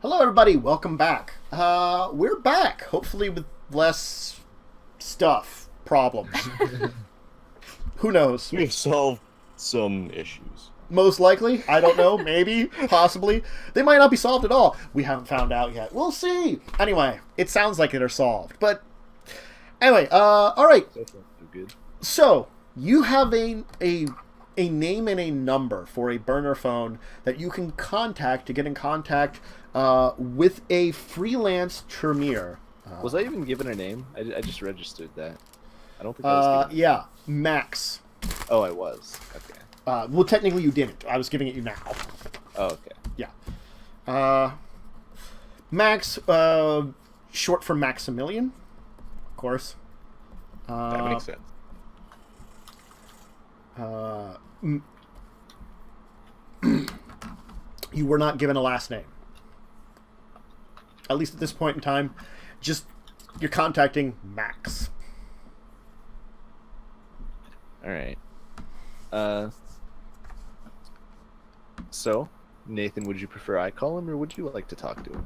Hello, everybody. Welcome back. We're back, hopefully with less stuff, problems. Who knows? We've solved some issues. Most likely. I don't know. Maybe. Possibly. They might not be solved at all. We haven't found out yet. We'll see. Anyway, it sounds like they're solved. But anyway, all right. Good. So, you have a name and a number for a burner phone that you can contact to get in contact with a freelance Tremere. Was I even given a name? I just registered that. I don't think I was given. Yeah, Max. Oh, I was. Okay. Well, technically you didn't. I was giving it you now. Oh, okay. Yeah. Max, short for Maximilian, of course. That makes sense. You were not given a last name. At least at this point in time, just you're contacting Max. All right. So, Nathan, would you prefer I call him, or would you like to talk to him?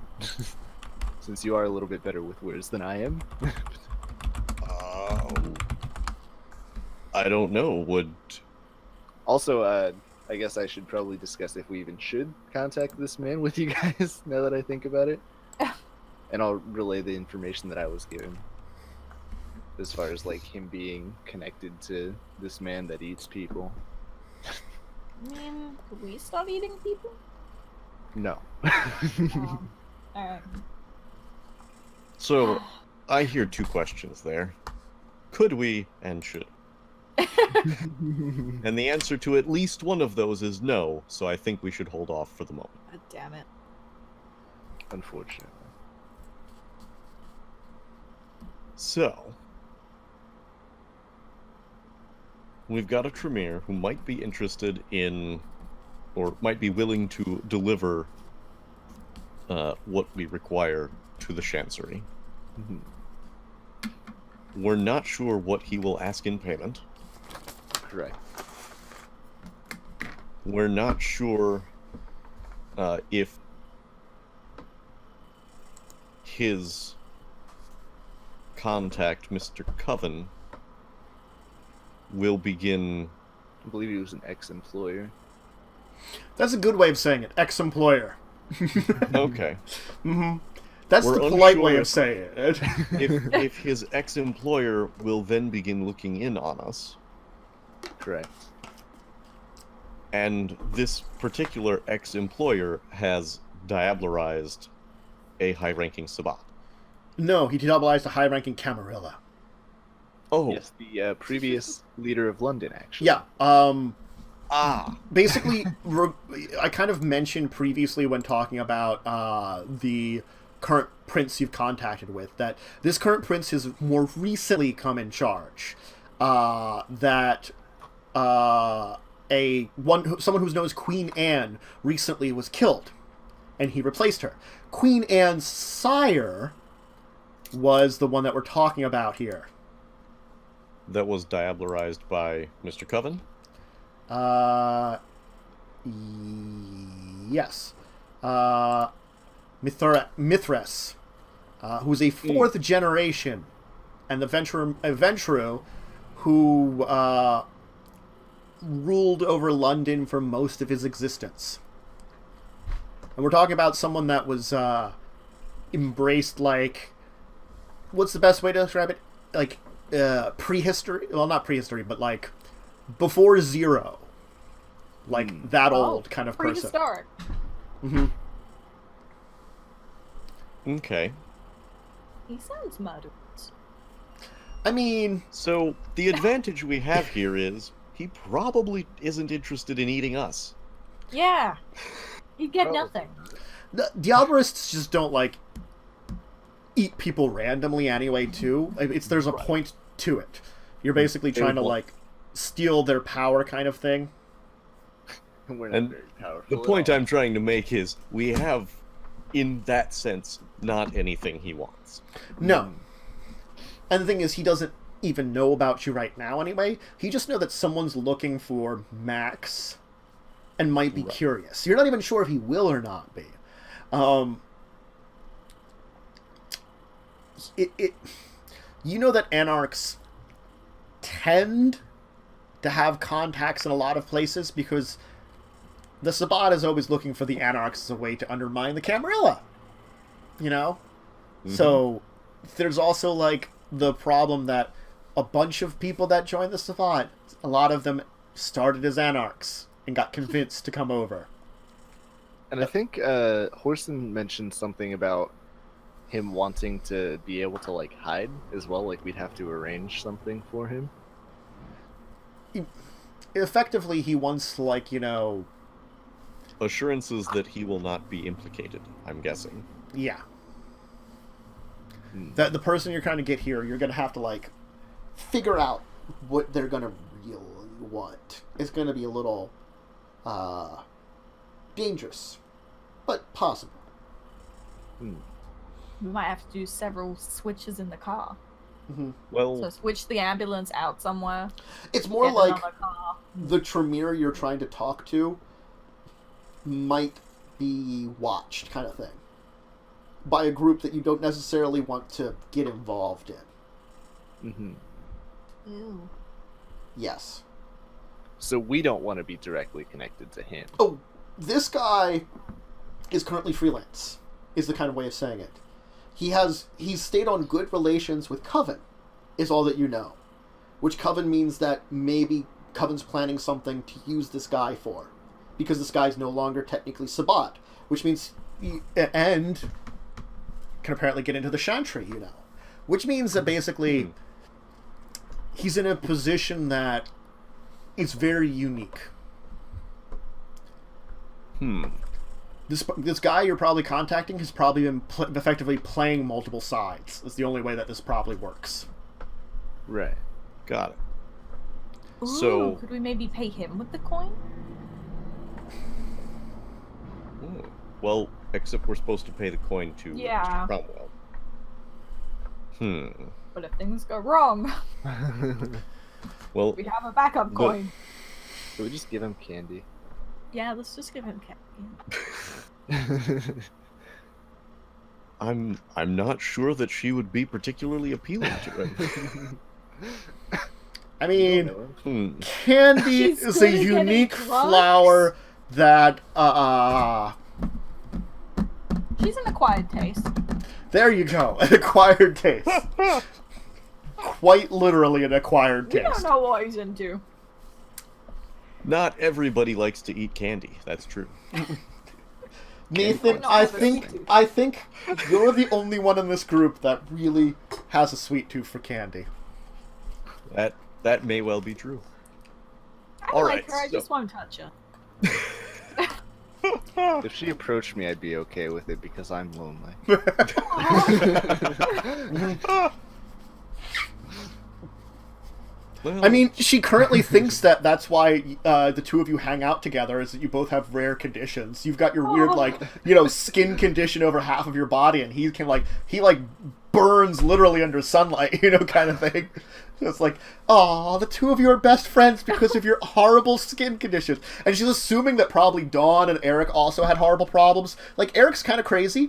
Since you are a little bit better with words than I am. I don't know. Also, I guess I should probably discuss if we even should contact this man with you guys, now that I think about it. And I'll relay the information that I was given. As far as, like, him being connected to this man that eats people. I mean, could we stop eating people? No. Oh. Alright. So, I hear two questions there. Could we and should? And the answer to at least one of those is no, so I think we should hold off for the moment. God damn it. Unfortunately. So, we've got a Tremere who might be interested in, or might be willing to deliver what we require to the Chancery. Mm-hmm. We're not sure what he will ask in payment. Correct. We're not sure if his contact, Mr. Coven, will begin... I believe he was an ex-employer. That's a good way of saying it. Ex-employer. Okay. Mm-hmm. That's We're the polite unsure way of saying it. if his ex-employer will then begin looking in on us. Correct. And this particular ex-employer has diablerized a high-ranking Sabbat. No, he diabolized a high-ranking Camarilla. Oh. Yes, the previous leader of London, actually. Yeah, Ah. basically, I kind of mentioned previously when talking about the current prince you've contacted with, that this current prince has more recently come in charge. That someone who's known as Queen Anne recently was killed, and he replaced her. Queen Anne's sire was the one that we're talking about here. That was diablerized by Mr. Coven? Yes. Mithras, who's a fourth generation, and the Ventrue, who ruled over London for most of his existence. And we're talking about someone that was embraced, like, what's the best way to describe it? Like, prehistory? Well, not prehistory, but, like, before zero. Like, that old kind of person. Prehistoric. Mm-hmm. Okay. He sounds murderous. I mean... So, the advantage we have here is he probably isn't interested in eating us. Yeah. You get Probably. nothing. The Diablerists just don't, like, eat people randomly anyway, too. There's a point to it. You're basically trying to, like, steal their power kind of thing. We're not And very powerful the at point all. I'm trying to make is, we have, in that sense, not anything he wants. No. And the thing is, he doesn't even know about you right now anyway. He just knows that someone's looking for Max and might be curious. You're not even sure if he will or not be. you know that anarchs tend to have contacts in a lot of places because the Sabbat is always looking for the anarchs as a way to undermine the Camarilla. You know? Mm-hmm. So there's also, like, the problem that a bunch of people that joined the Sabbat, a lot of them started as anarchs and got convinced to come over. And I think Horson mentioned something about him wanting to be able to, like, hide as well. Like, we'd have to arrange something for him. Effectively, he wants, like, you know... assurances that he will not be implicated, I'm guessing. Yeah. That the person you're trying to get here, you're going to have to, like, figure out what they're going to really want. It's going to be a little dangerous, but possible. We might have to do several switches in the car. Mm-hmm. Well, so switch the ambulance out somewhere. It's more like the Tremere you're trying to talk to might be watched, kind of thing, by a group that you don't necessarily want to get involved in. Mm-hmm. Ew. Yes. So we don't want to be directly connected to him. Oh, this guy is currently freelance, is the kind of way of saying it. He's stayed on good relations with Coven, is all that you know. Which Coven means that maybe Coven's planning something to use this guy for. Because this guy's no longer technically Sabbat. Which means, and can apparently get into the Chantry, you know. Which means that basically, he's in a position that is very unique. This guy you're probably contacting has probably been effectively playing multiple sides. That's the only way that this probably works. Right. Got it. Ooh, So could we maybe pay him with the coin? Well, except we're supposed to pay the coin to Yeah. Cromwell. But if things go wrong, Well, we have a backup coin. Can we just give him candy? Yeah, let's just give him candy. I'm not sure that she would be particularly appealing to him. I mean, candy She's is good a at unique getting drugs. flower that, She's an acquired taste. there you go, an acquired taste. Quite literally an acquired We taste. don't know what he's into. Not everybody likes to eat candy. That's true. Nathan, No, I but think you're the only one in this group that really has a sweet tooth for candy. That may well be true. I All like right, her, I so- just won't touch her. If she approached me, I'd be okay with it because I'm lonely. Well, I mean, she currently thinks that that's why the two of you hang out together, is that you both have rare conditions. You've got your weird, like, you know, skin condition over half of your body, and he burns literally under sunlight, you know, kind of thing. So it's like, aw, the two of you are best friends because of your horrible skin conditions. And she's assuming that probably Dawn and Eric also had horrible problems. Like, Eric's kind of crazy,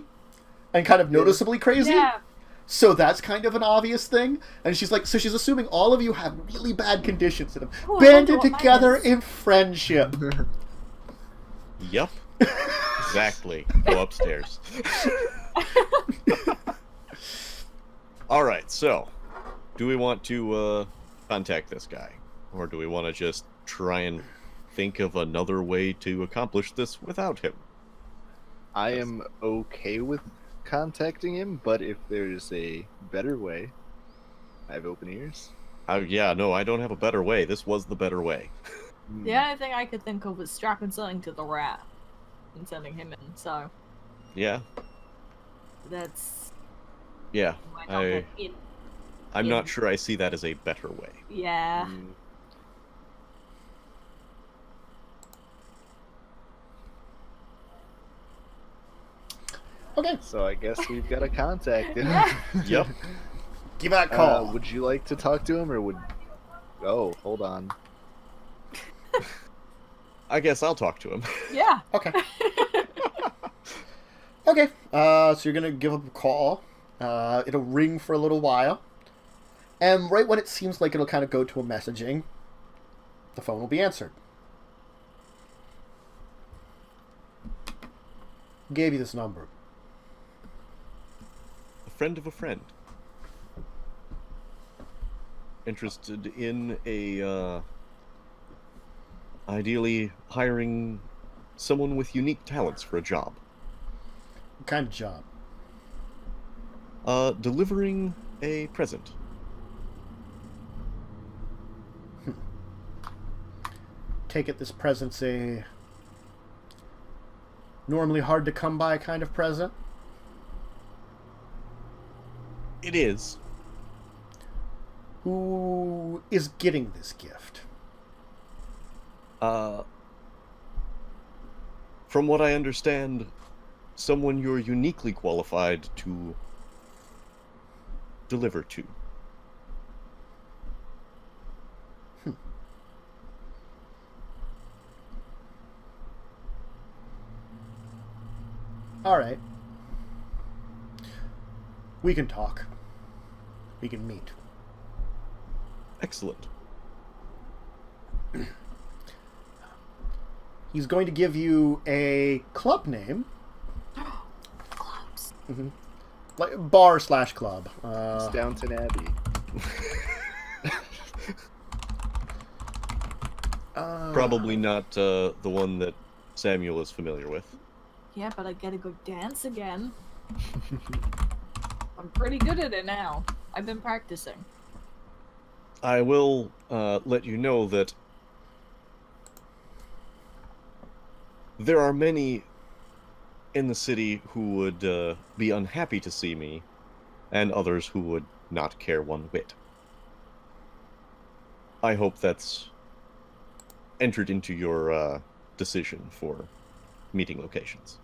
and kind of noticeably crazy. Yeah. So that's kind of an obvious thing. And she's like, so she's assuming all of you have really bad conditions and have Oh, I banded wonder what together mine is. in friendship. Yep. Exactly. Go upstairs. All right. So, do we want to contact this guy, or do we want to just try and think of another way to accomplish this without him? I am okay with contacting him, but if there's a better way, I have open ears. Yeah, no, I don't have a better way. This was the better way. The only thing I could think of was strapping something to the rat and sending him in, so Yeah, that's... yeah. might not get in. I'm Yeah. not sure I see that as a better way. Yeah. Okay, So I guess we've got to contact him. Yep. give that call. Would you like to talk to him, or would... Oh, hold on. I guess I'll talk to him. Yeah. Okay. Okay, so you're going to give up a call. It'll ring for a little while. And right when it seems like it'll kind of go to a messaging, the phone will be answered. Who gave you this number? A friend of a friend. Interested in ideally hiring someone with unique talents for a job. What kind of job? Delivering a present. Take it this present's a normally hard to come by kind of present? It is. Who is getting this gift? From what I understand, someone you're uniquely qualified to deliver to. All right. We can talk. We can meet. Excellent. He's going to give you a club name. Clubs. Mm-hmm. Like bar/club. It's Downton Abbey. Probably not the one that Samuel is familiar with. Yeah, but I gotta go dance again. I'm pretty good at it now. I've been practicing. I will let you know that there are many in the city who would be unhappy to see me, and others who would not care one whit. I hope that's entered into your decision for meeting locations.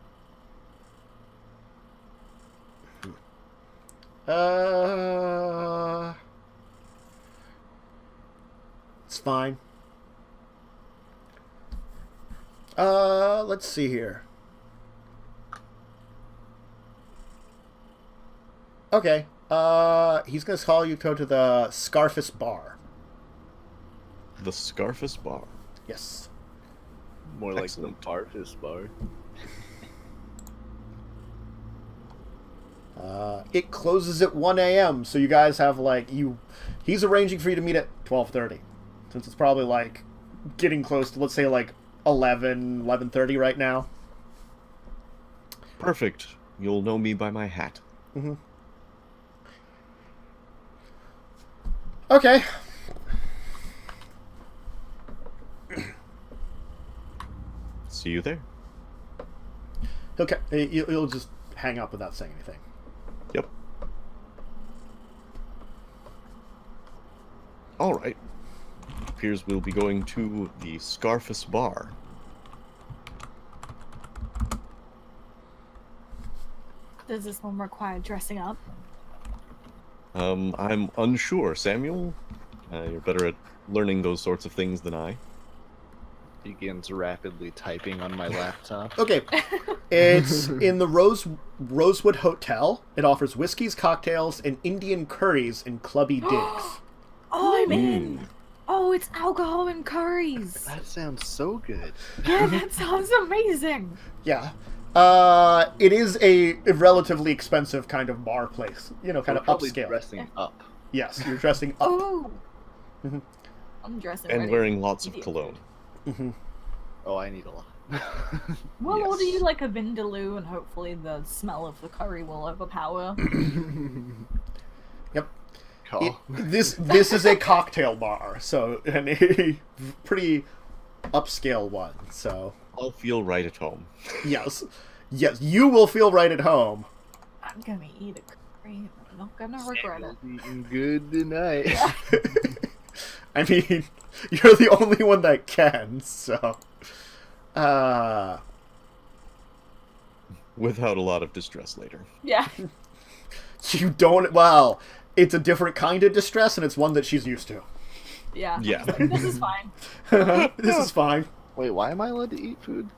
It's fine. Let's see here. Okay. He's gonna call you to the Scarfus Bar. The Scarfus Bar. Yes. More like Excellent. the Barfus Bar. It closes at 1 a.m. So you guys have he's arranging for you to meet at 12:30, since it's probably getting close to, let's say, 11:30 right now. Perfect. You'll know me by my hat. Mm-hmm. Okay. See you there. He'll just hang up without saying anything. Yep. All right. Appears we'll be going to the Scarfus Bar. Does this one require dressing up? I'm unsure. Samuel, you're better at learning those sorts of things than I. Begins rapidly typing on my laptop. Okay. It's in the Rosewood Hotel. It offers whiskeys, cocktails, and Indian curries in clubby digs. Oh, I'm in! Oh, it's alcohol and curries! That sounds so good. Yeah, that sounds amazing! Yeah. It is a relatively expensive kind of bar place. Kind We're of probably upscale. dressing up. Yes, you're dressing up. Oh! Mhm. I'm dressing And ready. wearing lots of Idiot. cologne. Mm-hmm. Oh, I need a lot. We'll Yes. order you a vindaloo, and hopefully the smell of the curry will overpower. Yep. Call. This is a cocktail bar, and a pretty upscale one. So I'll feel right at home. yes, you will feel right at home. I'm gonna eat a curry. I'm not gonna regret it. Eating good tonight. I mean, you're the only one that can. So, Without a lot of distress later. Yeah. you don't. Well, it's a different kind of distress, and it's one that she's used to. Yeah. Yeah. This is fine. This is fine. Wait, why am I allowed to eat food?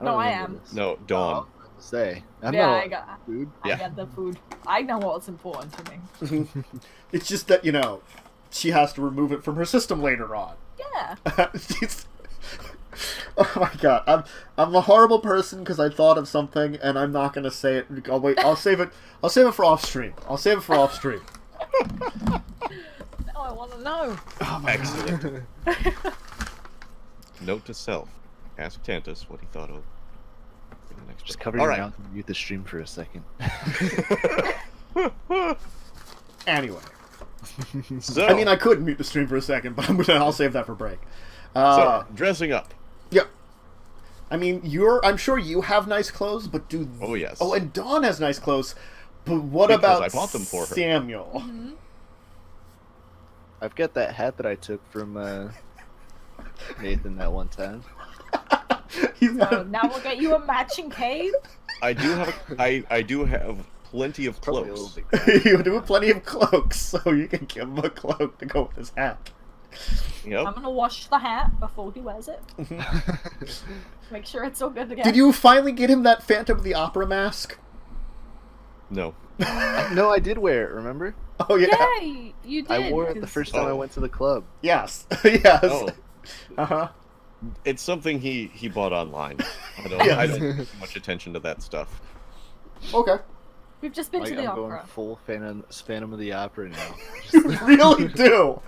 No, I remember am. this. No, Dawn. Say, I'm Yeah, not I got food. Yeah. I got the food. I know what's important to me. It's just that, she has to remove it from her system later on. Yeah. She's... Oh my god, I'm a horrible person because I thought of something and I'm not gonna say it. I'll wait. I'll save it for off stream. Now I want to know. Oh my god. Excellent. Note to self: ask Tantus what he thought of. For the next Just book. cover All your right. mouth and mute the stream for a second. Anyway, So, I mean, I could mute the stream for a second, but I'll save that for break. so dressing up. Yep. I mean, I'm sure you have nice clothes, but do... Oh yes. Oh, and Dawn has nice clothes, but what Because about I bought them for her. Samuel? I've got that hat that I took from Nathan that one time. He's So not... now we'll get you a matching cape. I do have. I do have plenty of Probably a little clothes. bit. You do have plenty of cloaks, so you can give him a cloak to go with his hat. Yep. I'm gonna wash the hat before he wears it. Make sure it's all good again. Did you finally get him that Phantom of the Opera mask? No. No, I did wear it. Remember? Oh yeah. Yeah, you did. I wore it the 'cause- first time I Oh. went to the club. Yes. Yes. Oh, Uh-huh. it's something he bought online. I Yes. don't pay much attention to that stuff. Okay. We've just been Like, to the I'm going opera. full Phantom of the Opera now. You really do.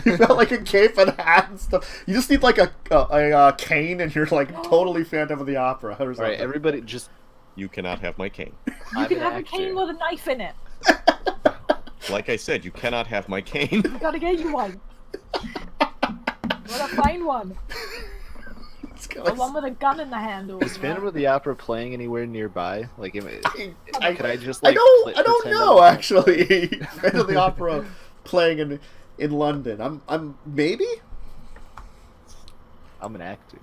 You got like a cape and hat and stuff. You just need like a cane, and you're like totally Phantom of the Opera or something. Alright, everybody just... You cannot have my cane. You I'm can an have a actor. cane with a knife in it. Like I said, you cannot have my cane. We gotta get you one. Gotta find one. It's The got, one with a gun in the handle. Is Phantom of the Opera playing anywhere nearby? Like, could I just I like? don't pretend know I'm- actually. Phantom of the Opera playing in London. I'm maybe. I'm an actor.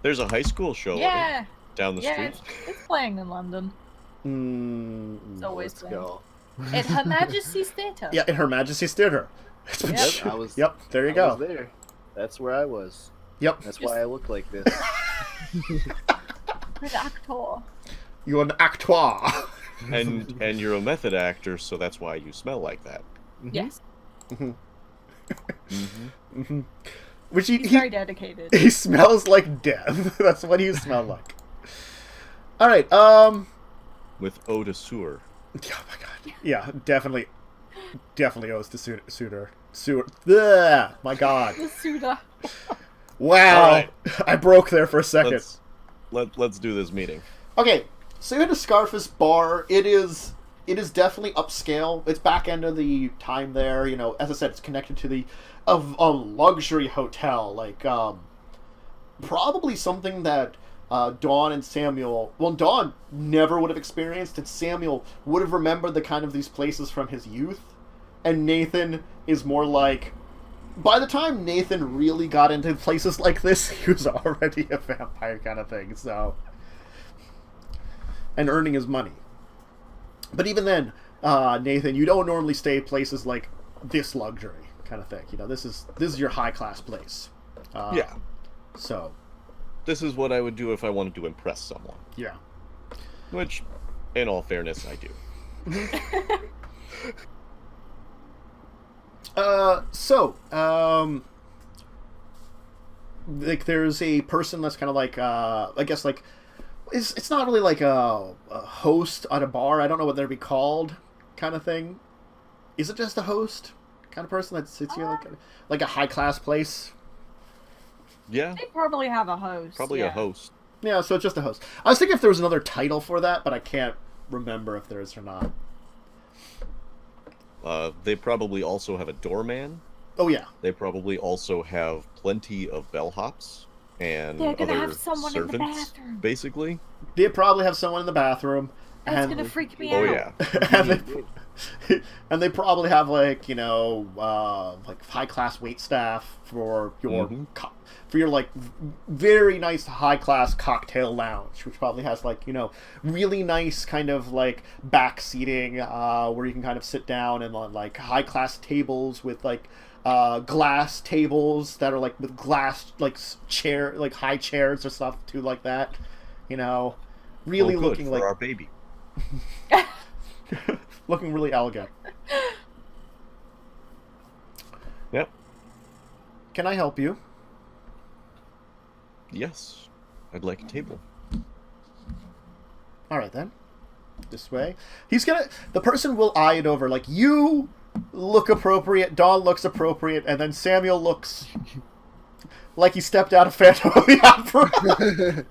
There's a high school show Yeah, down the yeah, street. it's playing in London. Mm, It's always Let's playing. go. At Her Majesty's Theatre. yeah, in Her Majesty's Theatre. Yep, I was- Yep, there you I go. was there. That's where I was. Yep, That's why I look like this. Good actor. you're an actor. And you're a method actor, so that's why you smell like that. Yes, Mm-hmm. Which he's very dedicated. he smells like death. That's what he smells like. All right. With eau de sueur. Oh my god. Yeah, definitely owes to Suitor. Ugh, my god. The Suda. Wow. All right. I broke there for a second. Let's do this meeting. Okay, so you're at a Scarface bar. It is definitely upscale. It's back end of the time there. As I said, it's connected to a luxury hotel. Like probably something that Dawn and Samuel. Well, Dawn never would have experienced, and Samuel would have remembered the kind of these places from his youth. And Nathan is more like. By the time Nathan really got into places like this, he was already a vampire kind of thing, so... And earning his money. But even then, Nathan, you don't normally stay at places like this luxury kind of thing. This is your high-class place. Yeah. So, This is what I would do if I wanted to impress someone. yeah. Which, in all fairness, I do. Like, there's a person that's kind of like, I guess, like, it's not really like a host at a bar. I don't know what they'd be called, kind of thing. Is it just a host kind of person that sits here like a high class place? Yeah, They probably have a host. probably yeah. a host. Yeah, so it's just a host. I was thinking if there was another title for that, but I can't remember if there is or not. They probably also have a doorman. Oh yeah, They probably also have plenty of bellhops and They're gonna other have someone in the servants, bathroom. basically. they probably have someone in the bathroom. That's and, gonna freak me Oh out. yeah. and they probably have like like high class wait staff for your Mhm. for your like very nice high class cocktail lounge, which probably has like really nice kind of like back seating where you can kind of sit down and on like high class tables with like glass tables that are like with glass like chair like high chairs or stuff too like that. really Oh, good, looking for like our baby. looking really elegant. Yep. Can I help you? Yes. I'd like a table. All right then. This way. The person will eye it over like, you look appropriate, Dawn looks appropriate, and then Samuel looks like he stepped out of Phantom of the Opera.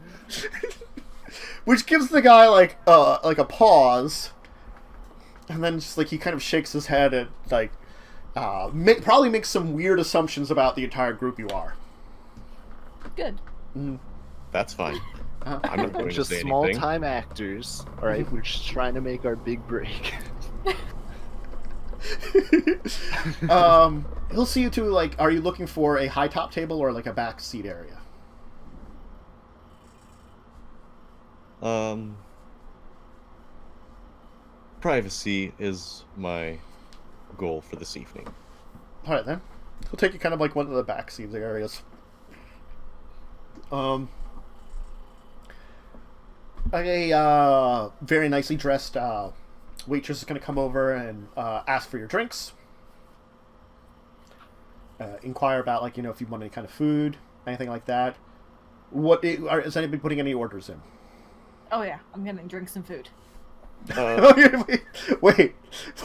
Which gives the guy like a pause. And then just like he kind of shakes his head and like probably makes some weird assumptions about the entire group you are. Good. That's fine. I'm not going to Just say small anything. time actors. All right, we're just trying to make our big break. He'll see you to like, are you looking for a high top table or like a back seat area? Privacy is my goal for this evening. All right then. He'll take you kind of like one of the back seat areas. A very nicely dressed waitress is going to come over and ask for your drinks. Inquire about like if you want any kind of food, anything like that. Is anybody putting any orders in? Oh yeah, I'm getting drinks and food. Wait!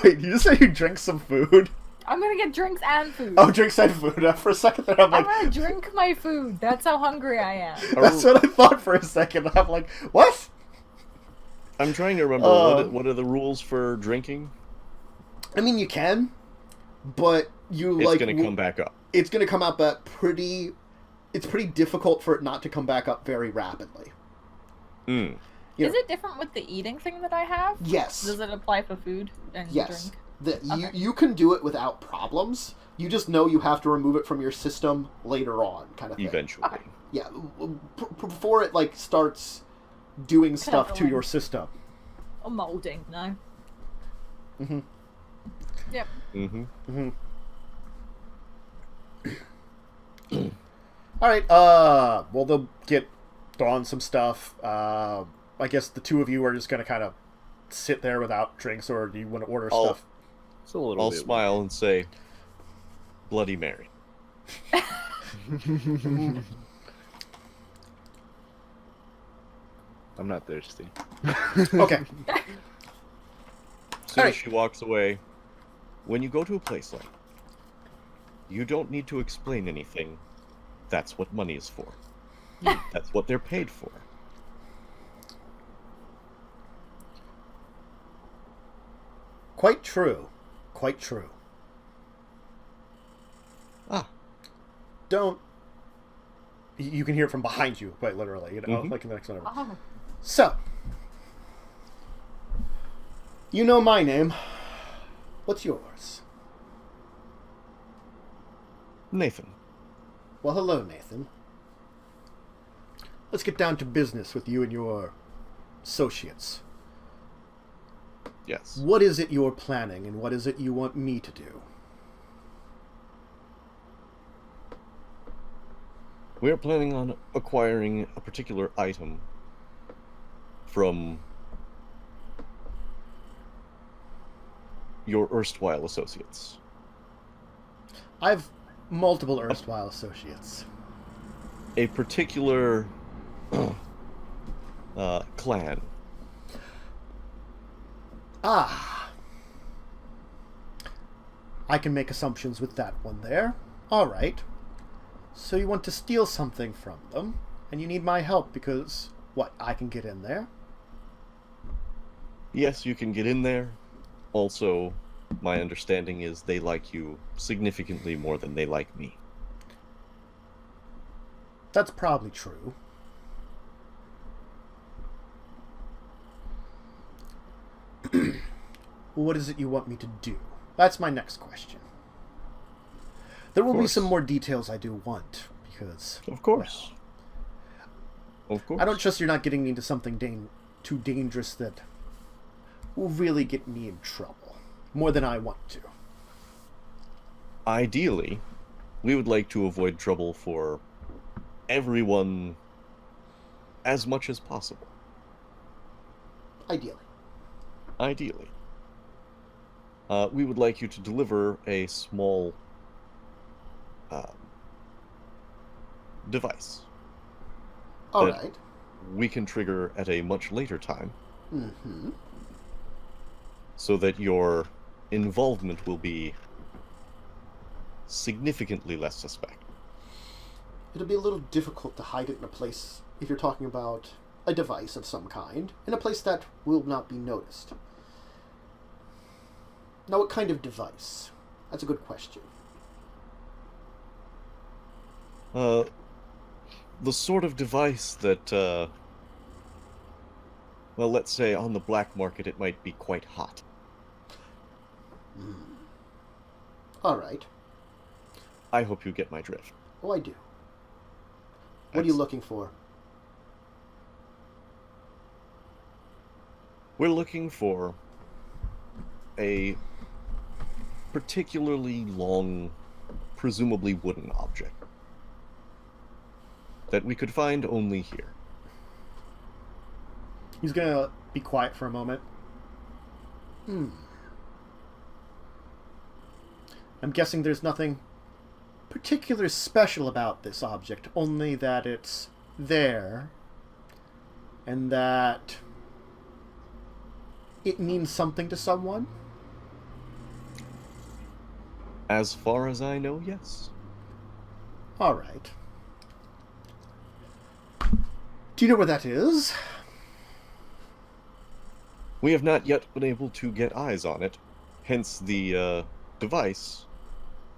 You just said you drink some food? I'm gonna get drinks and food. Oh, drinks and food. For a second there, I'm I'm like, gonna drink my food. That's how hungry I am. that's what I thought for a second. I'm like, what? I'm trying to remember what are the rules for drinking? I mean, you can, but It's going to come back up. It's going to come up at pretty. It's pretty difficult for it not to come back up very rapidly. Mm. Is it different with the eating thing that I have? Yes. Does it apply for food and Yes. drink? You can do it without problems. You just know you have to remove it from your system later on, kind of thing. Eventually. Okay. Yeah, before it like starts doing stuff to your system. Or molding, no. Mm-hmm. Yep. Mm-hmm. Mm-hmm. All right. Well, they'll get Dawn some stuff. I guess the two of you are just gonna kind of sit there without drinks, or do you want to order stuff? It's a little I'll bit smile and say, Bloody Mary. I'm not thirsty. Okay. As soon as she walks away, when you go to a place like you don't need to explain anything. That's what money is for. That's what they're paid for. Quite true. Quite true. Ah. Don't. You can hear it from behind you, quite literally. Like in the next one. Oh. So, you know my name. What's yours? Nathan. Well, hello, Nathan. Let's get down to business with you and your associates. Yes. What is it you're planning, and what is it you want me to do? We are planning on acquiring a particular item from your erstwhile associates. I've multiple erstwhile associates. A particular clan. Ah. I can make assumptions with that one there. All right. So you want to steal something from them, and you need my help because, what, I can get in there? Yes, you can get in there. Also, my understanding is they like you significantly more than they like me. That's probably true. What is it you want me to do? That's my next question. There will be some more details I do want, because... Of course. Well, of course. I don't trust you're not getting into something too dangerous that will really get me in trouble. More than I want to. Ideally, we would like to avoid trouble for everyone as much as possible. Ideally. Ideally. We would like you to deliver a small device All that right. we can trigger at a much later time Mm-hmm. so that your involvement will be significantly less suspect. It'll be a little difficult to hide it in a place, if you're talking about a device of some kind, in a place that will not be noticed. Now, what kind of device? That's a good question. The sort of device that, well, let's say on the black market it might be quite hot. All right. I hope you get my drift. Oh, I do. What are you looking for? We're looking for a particularly long, presumably wooden object that we could find only here. He's gonna be quiet for a moment. I'm guessing there's nothing particularly special about this object, only that it's there, and that it means something to someone? As far as I know, yes. All right. Do you know where that is? We have not yet been able to get eyes on it, hence the device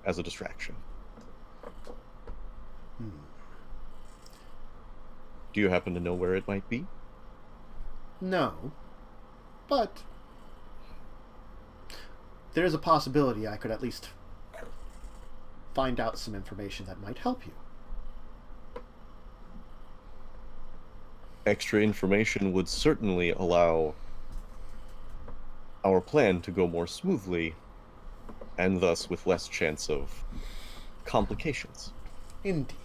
as a distraction. Do you happen to know where it might be? No. But there is a possibility I could at least find out some information that might help you. Extra information would certainly allow our plan to go more smoothly, and thus with less chance of complications. Indeed.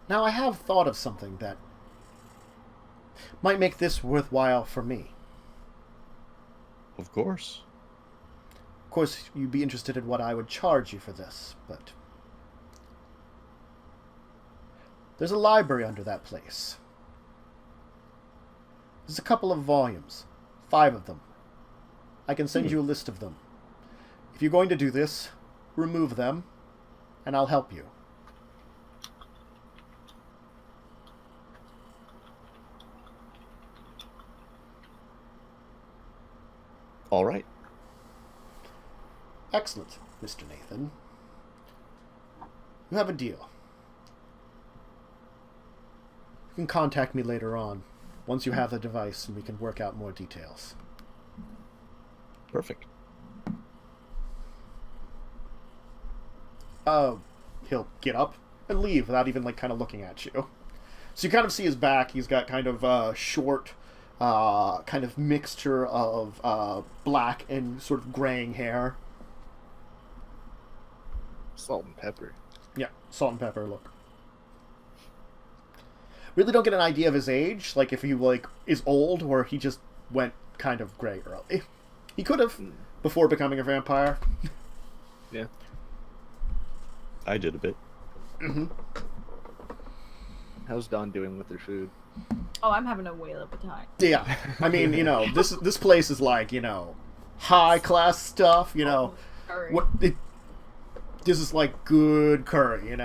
Now, I have thought of something that might make this worthwhile for me. Of course. Of course, you'd be interested in what I would charge you for this, but there's a library under that place. There's a couple of volumes, 5 of them. I can send you a list of them. If you're going to do this, remove them, and I'll help you. All right. Excellent, Mr. Nathan. You have a deal. You can contact me later on, once you have the device, and we can work out more details. Perfect. He'll get up and leave without even, kind of looking at you. So you kind of see his back. He's got kind of short, kind of mixture of black and sort of graying hair. Salt and pepper. Yeah, salt and pepper look. Really don't get an idea of his age, like if he is old or he just went kind of gray early. He could have before becoming a vampire. Yeah. I did a bit. How's Dawn doing with her food? Oh, I'm having a whale of a time. Yeah, I mean, this place is high class stuff. Curry. This is good curry.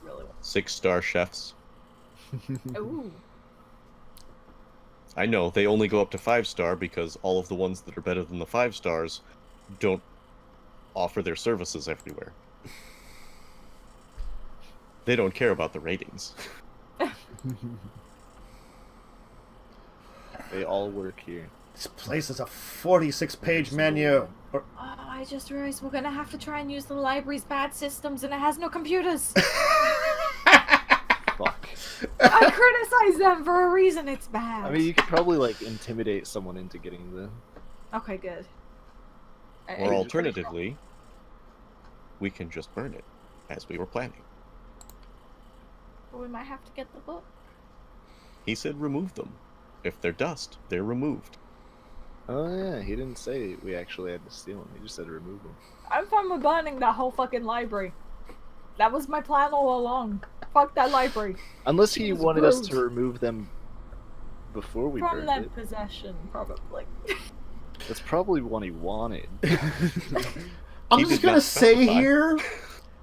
Really? 6-star chefs. Ooh. I know, they only go up to 5-star because all of the ones that are better than the 5 stars don't offer their services everywhere. They don't care about the ratings. They all work here. This place is a 46-page menu. Oh, I just realized we're gonna have to try and use the library's bad systems, and it has no computers. Fuck. I criticize them for a reason. It's bad. I mean, you could probably intimidate someone into getting the. Okay, good. Or alternatively, we can just burn it, as we were planning. We might have to get the book. He said remove them. If they're dust, they're removed. Oh yeah, he didn't say we actually had to steal them. He just said remove them. I'm fine with burning that whole fucking library. That was my plan all along. Fuck that library. Unless he It was wanted us gross. to remove them before we From burned their it. possession, probably. That's probably what he wanted. I'm He just did gonna not say specify. here,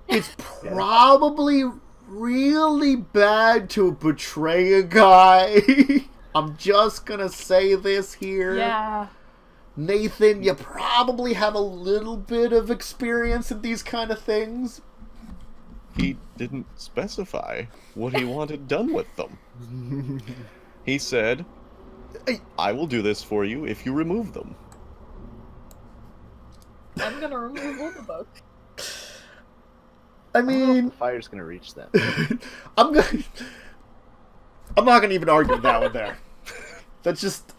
it's probably really bad to betray a guy. I'm just gonna say this here. Yeah. Nathan, you probably have a little bit of experience in these kind of things. He didn't specify what he wanted done with them. He said, I will do this for you if you remove them. I'm gonna remove all the books. I I don't know if mean, the fire's gonna reach them. I'm not gonna even argue with that one there. That's just,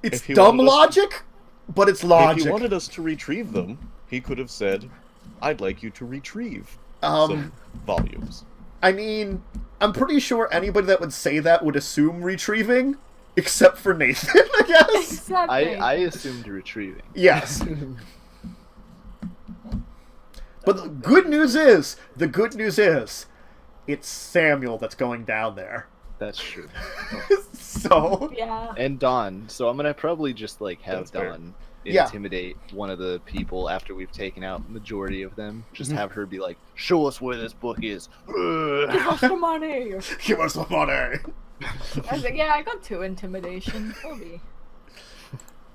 it's If he dumb wanted us to- logic, but it's logic. If he wanted us to retrieve them, he could have said, I'd like you to retrieve Um, some volumes. I mean, I'm pretty sure anybody that would say that would assume retrieving, except for Nathan, I guess. Exactly. I assumed retrieving. Yes. But the good news is, it's Samuel that's going down there. That's true. So, Yeah. And Dawn. So I'm gonna probably just like have That's fair. Dawn Yeah. intimidate one of the people after we've taken out majority of them. Just have her be like, "Show us where this book is." Give us the money. give us the money. I was like, yeah, I got 2 intimidation. It'll be.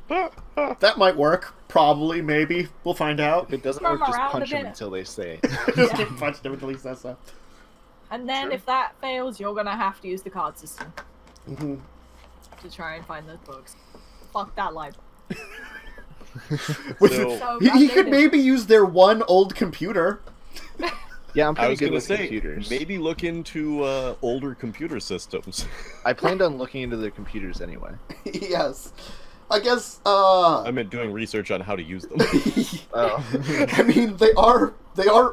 That might work. Probably, maybe. We'll find out. If it doesn't Throw work, 'em just around a punch them bit. until they say. Just get punched him until he says so. And then Sure. if that fails, you're gonna have to use the card system Mhm. to try and find those books. Fuck that library. With- So- So he could outdated. maybe use their one old computer. Yeah, I'm I pretty was good going to with say, computers. maybe look into older computer systems. I planned on looking into their computers anyway. Yes. I guess, I meant doing research on how to use them. Oh. I mean, they are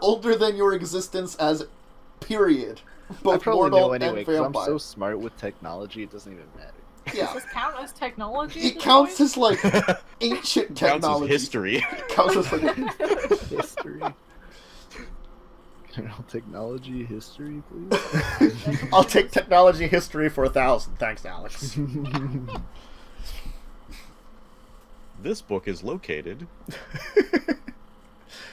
older than your existence as period. I Both probably mortal know anyway and because I'm vampire. so smart with technology. It doesn't even matter. Does Yeah. this count as technology? at It this counts point? as like ancient Counts as technology. history. It counts as like History. General technology history, please. I'll take technology history for 1,000. Thanks, Alex. This book is located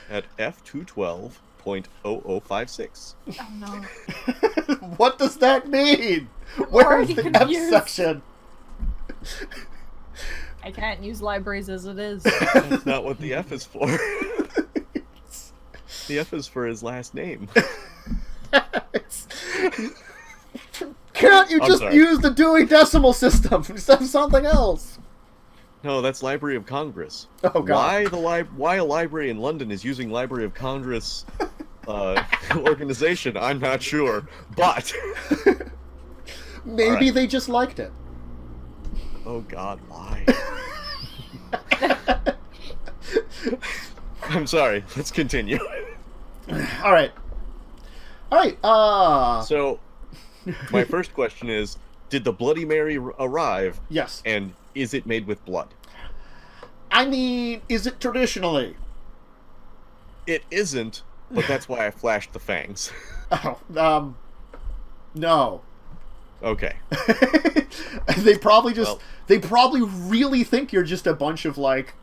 at F212.0056. Oh no. What does that mean? I'm Where is already the F confused. section? I can't use libraries as it is. That's not what the F is for. The F is for his last name. Can't you I'm just sorry. use the Dewey Decimal System instead of something else? No, that's Library of Congress. Oh god. Why a library in London is using Library of Congress organization, I'm not sure. But Maybe Alright. they just liked it. oh god, why? I'm sorry. Let's continue. Alright. Alright, So, my first question is: did the Bloody Mary arrive, yes. and is it made with blood? I mean, is it traditionally? It isn't, but that's why I flashed the fangs. Oh, no. Okay. They probably just, Well- they probably really think you're just a bunch of, like,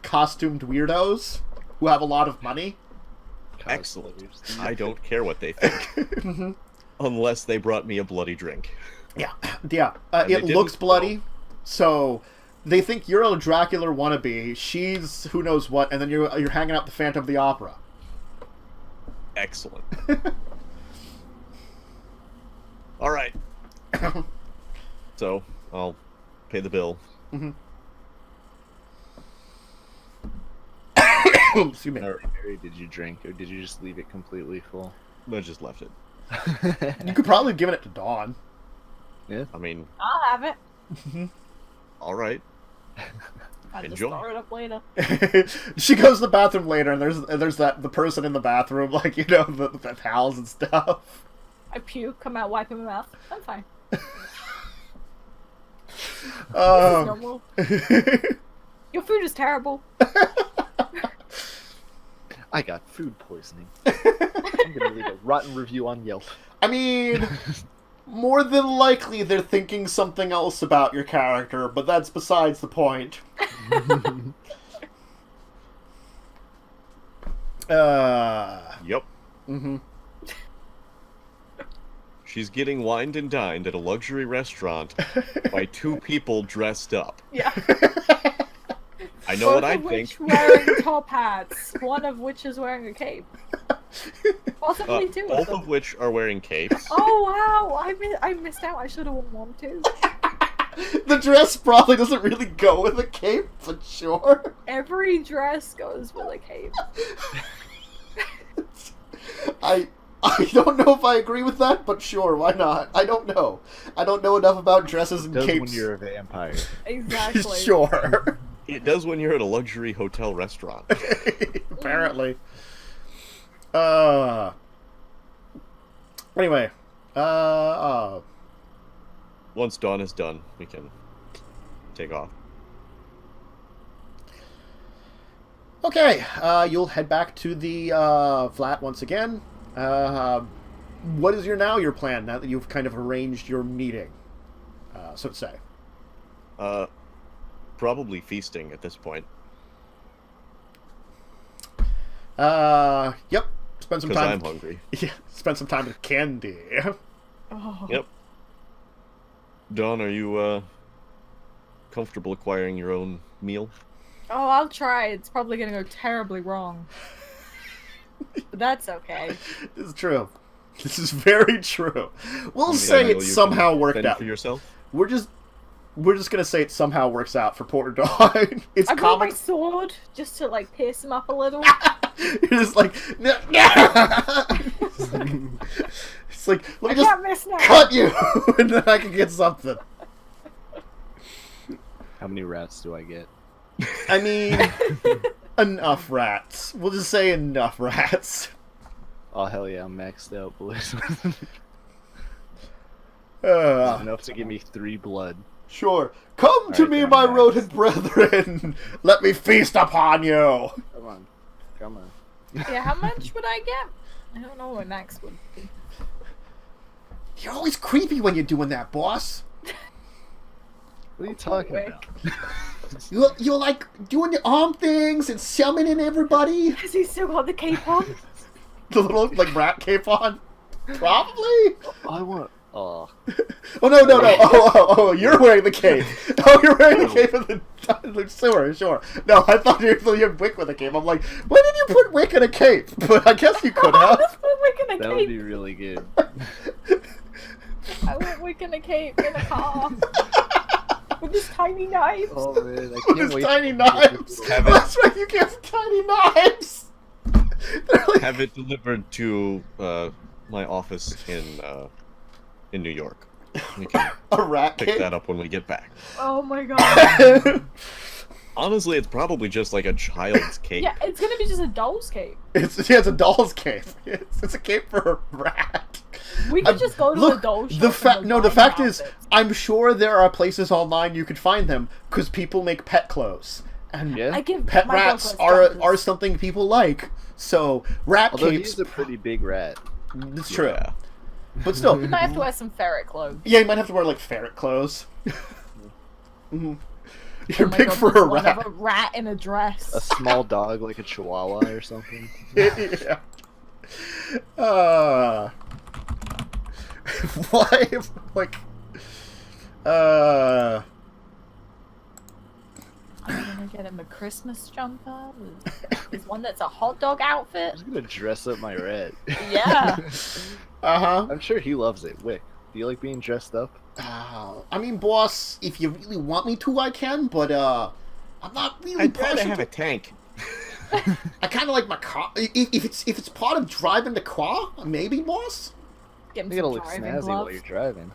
costumed weirdos who have a lot of money. Excellent. I don't care what they think. Unless they brought me a bloody drink. Yeah, yeah. And they It looks didn't, bloody, so they think you're a Dracula wannabe. She's who knows what, and then you're hanging out the Phantom of the Opera. Excellent. All right. So, I'll pay the bill. Excuse me. Or, Mary, did you drink, or did you just leave it completely full? I just left it. You could probably have given it to Dawn. I mean, I'll have it. all right. I just Enjoy. throw it up later. She goes to the bathroom later, and there's the person in the bathroom, like, you know, the pals and stuff. I puke, come out, wiping my mouth. I'm fine. This is normal. Your food is terrible. I got food poisoning. I'm gonna leave a rotten review on Yelp. I mean, more than likely they're thinking something else about your character, but that's besides the point. Yep. Mm-hmm. She's getting wined and dined at a luxury restaurant by two people dressed up. Yeah. I know what I Both of think. which wearing top hats. One of which is wearing a cape. Possibly two. Both of which are wearing capes. Oh wow! I missed out. I should have worn one too. The dress probably doesn't really go with a cape, but sure. Every dress goes with a cape. I don't know if I agree with that, but sure, why not? I don't know. I don't know enough about dresses and Does capes. when you're a vampire. Exactly. Sure. It does when you're at a luxury hotel restaurant. Apparently. Anyway. Once Dawn is done, we can take off. Okay, you'll head back to the flat once again. What is your plan now that you've kind of arranged your meeting, so to say? Probably feasting at this point. Yep. Spend some Because time. I'm hungry. Yeah, spend some time with candy. Oh. Yep. Dawn, are you comfortable acquiring your own meal? Oh, I'll try. It's probably gonna go terribly wrong. But that's okay. This is true. This is very true. We'll You say know it you somehow can worked fend out. for yourself? We're just gonna say it somehow works out for Porter Dawn. It's I brought my comic. sword just to like pierce him up a little. You're just like, no. It's like, let I me just can't miss now. cut you, and then I can get something. How many rats do I get? I mean, enough rats. We'll just say enough rats. Oh hell yeah, I'm maxed out, boys. Enough to give me 3 blood. Sure. Come to Alright, me, then, my next. rodent brethren. Let me feast upon you. Come on. Come on. Yeah, how much would I get? I don't know what max would be. You're always creepy when you're doing that, boss. What are you talking Wait. about? You're like doing the arm things and summoning everybody. Has he still got the cape on? The little like rat cape on. Probably. I want. Oh. Oh no! Oh! You're wearing the cape. Oh, you're wearing the cape in the sewer. Sure. No, I thought you had Wick with a cape. I'm like, when did you put Wick in a cape? But I guess you could have. Let's put Wick in a That would cape. be really good. I want Wick in a cape in a car. With his tiny knives. Oh man, I With can't his wait. tiny to- knives. Have it- That's right. You get tiny knives. They're like, Have it delivered to my office in New York. We can a rat pick cape. that up when we get back. Oh my god. Honestly, it's probably just like a child's cape. Yeah, it's gonna be just a doll's cape. It's a doll's cape. It's a cape for a rat. We could just go to Look, a doll shop. the fact is, I'm sure there are places online you could find them because people make pet clothes, and Yeah. I give pet my dog rats clothes are something people like. So rat Although capes, he's a pretty big rat. it's true, Yeah. but still, You might have to wear some ferret clothes. yeah, you might have to wear like ferret clothes. Mhm. Oh You're my big God, for a one rat. of a rat in a dress. A small dog like a chihuahua or something. Yeah. Why? Like, I'm gonna get him a Christmas jumper. There's one that's a hot dog outfit. I'm gonna dress up my rat. Yeah. uh-huh. I'm sure he loves it. Wick, do you like being dressed up? I mean, boss, if you really want me to, I can, but, I'm not really I'd rather partial have to- a tank. I kind of like my car. If it's part of driving the car, maybe, boss. Get him You gotta some look driving snazzy while gloves. you're driving.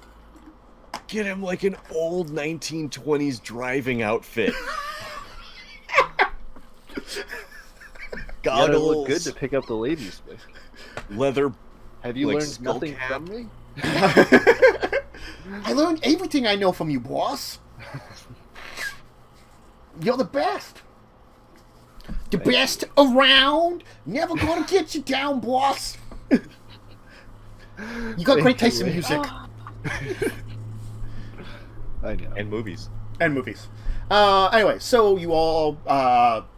Get him like an old 1920s driving outfit. You gotta Goggles. look good to pick up the ladies with. Leather. Have you Like learned skull nothing cap? from me? I learned everything I know from you, boss. You're the best. The best around. Never gonna get you down, boss. You got great taste in music I know. And movies. and movies. Anyway, so you all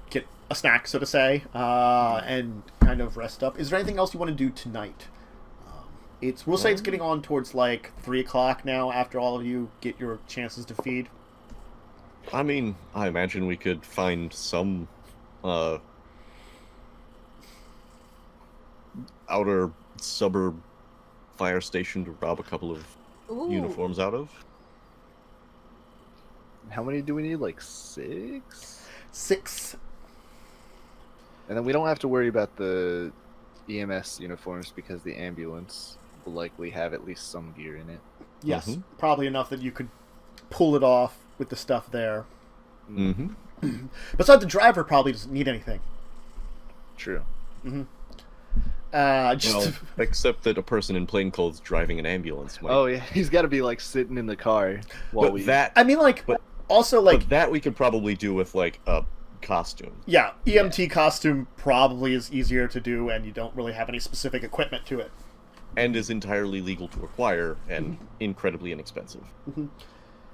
get a snack, so to say, and kind of rest up. Is there anything else you want to do tonight? We'll say it's getting on towards like 3 o'clock now. After all of you get your chances to feed. I mean, I imagine we could find some outer suburb fire station to rob a couple of Ooh. uniforms out of. How many do we need? Like 6? 6. And then we don't have to worry about the EMS uniforms because the ambulance will likely have at least some gear in it. Yes, Mhm. probably enough that you could pull it off with the stuff there. Mm-hmm. Besides, the driver probably doesn't need anything. True. Just Well, except that a person in plain clothes driving an ambulance might. Oh yeah, he's got to be like sitting in the car while but we. that, I mean, like, But- also, like, but that we could probably do with like a costume. yeah, EMT costume probably is easier to do, and you don't really have any specific equipment to it. And is entirely legal to acquire and incredibly inexpensive.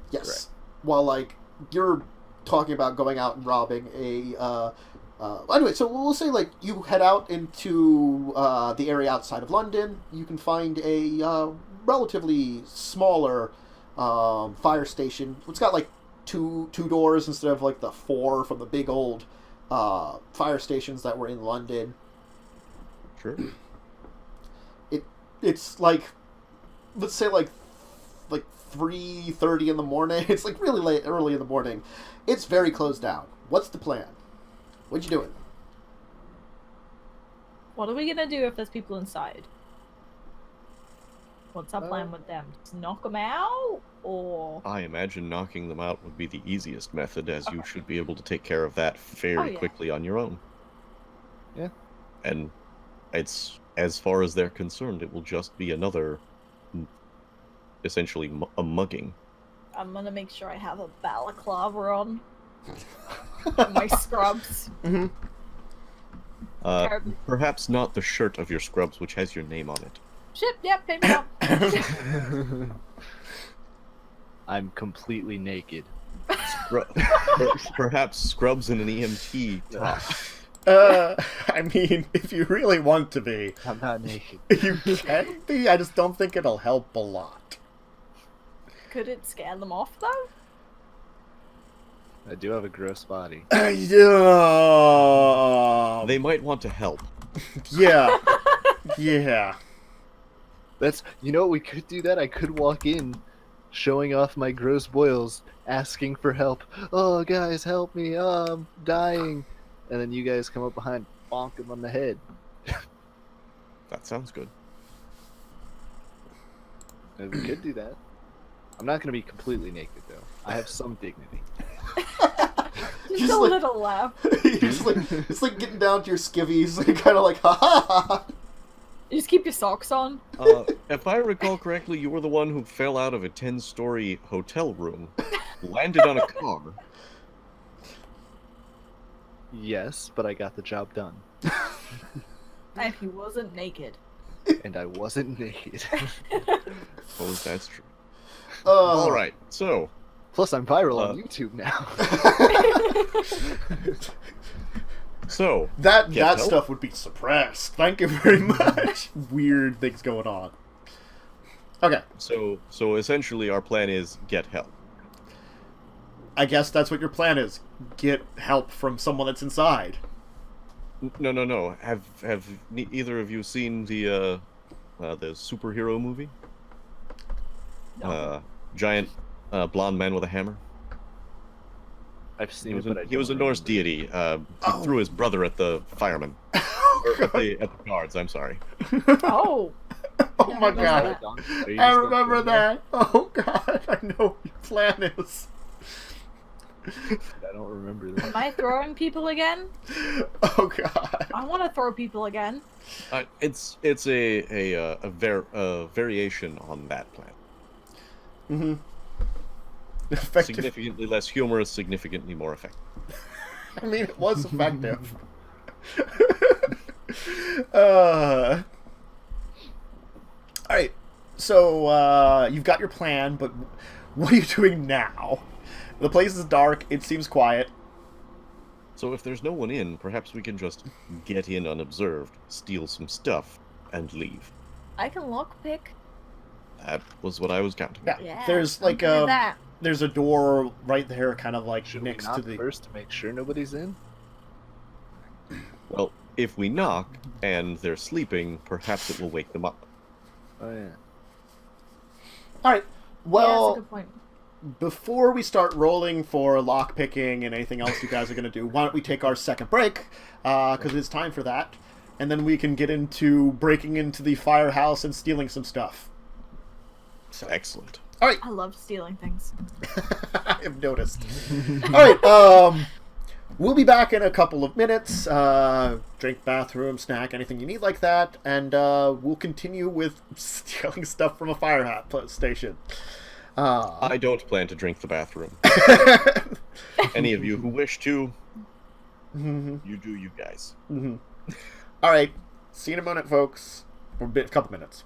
Yes. While, like, you're talking about going out and robbing a... anyway, so we'll say, like, you head out into the area outside of London. You can find a relatively smaller fire station. It's got, like, two doors instead of, like, the 4 from the big old fire stations that were in London. Sure. It's, like, let's say, like 3:30 in the morning. It's like really late, early in the morning. It's very closed down. What's the plan? What you doing? What are we gonna do if there's people inside? What's our plan with them? Just knock them out, or I imagine knocking them out would be the easiest method, as you should be able to take care of that very yeah. quickly on your own. Yeah. And it's, as far as they're concerned, it will just be another, essentially, a mugging. I'm gonna make sure I have a balaclava on. And my scrubs. Perhaps not the shirt of your scrubs, which has your name on it. Shit, yep, pay me up. I'm completely naked. Perhaps scrubs and an EMT top. I mean, if you really want to be, I'm not naked. you can be. I just don't think it'll help a lot. Could it scare them off though? I do have a gross body. Yeah. They might want to help. Yeah. Yeah. That's, you know, we could do that. I could walk in, showing off my gross boils, asking for help. Oh, guys, help me! I'm dying. And then you guys come up behind, bonk him on the head. That sounds good. And we could do that. I'm not gonna be completely naked though. I have some dignity. Just a like- little laugh. it's like getting down to your skivvies, and kind of like, ha ha ha. You just keep your socks on. If I recall correctly, you were the one who fell out of a 10-story hotel room, landed on a car. Yes, but I got the job done. And he wasn't naked. And I wasn't naked. Suppose that's true. Oh. All right, so Plus, I'm viral on YouTube now. That Get help? stuff would be suppressed. Thank you very much. Weird things going on. Okay, so essentially, our plan is get help. I guess that's what your plan is. Get help from someone that's inside. No. Have either of you seen the superhero movie? No. Giant blonde man with a hammer. I've seen it, but I He was a don't Norse remember. deity. He threw his brother at the firemen. Or at the guards. I'm sorry. Oh. Oh my Yeah, god. Are you I just gonna remember kill me? that. Oh god, I know what your plan is. I don't remember that. Am I throwing people again? Oh god. I want to throw people again. It's a variation on that plan. Mm-hmm. Effective. Significantly less humorous, significantly more effective. I mean, it was effective. All right. So you've got your plan, but what are you doing now? The place is dark. It seems quiet. So if there's no one in, perhaps we can just get in unobserved, steal some stuff, and leave. I can lockpick. That was what I was counting. Yeah. Yeah. There's I'm like good at that. there's a door right there, kind of like Should next we knock to the. first to make sure nobody's in? Well, if we knock and they're sleeping, perhaps it will wake them up. Oh yeah. All right. Yeah, Well, that's a good point. before we start rolling for lock picking and anything else you guys are going to do, why don't we take our second break? Because it's time for that. And then we can get into breaking into the firehouse and stealing some stuff. So, Excellent. all right. I love stealing things. I have noticed. All right. We'll be back in a couple of minutes. Drink, bathroom, snack, anything you need like that. And we'll continue with stealing stuff from a fire station. I don't plan to drink the bathroom. Any of you who wish to, you do you guys. All right. See you in a minute, folks. Or a couple minutes.